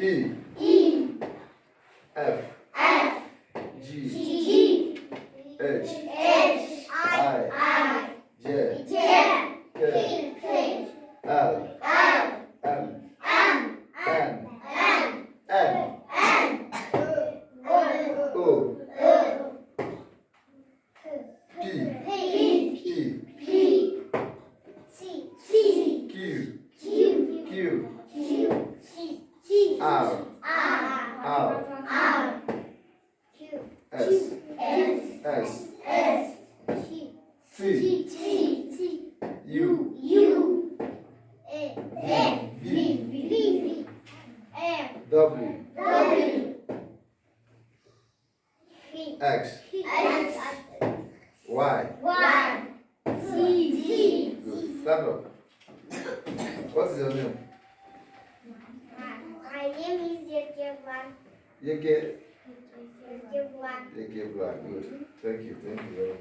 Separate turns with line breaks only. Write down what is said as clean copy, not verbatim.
E. F. G. H. I. J. K. L. M. N. O. P. Q. R. S. T. U. V. W. X. Y. Good. Stand up. What is your name?
My name is Yekeblan.
Yeke Black. Good. Thank you very much.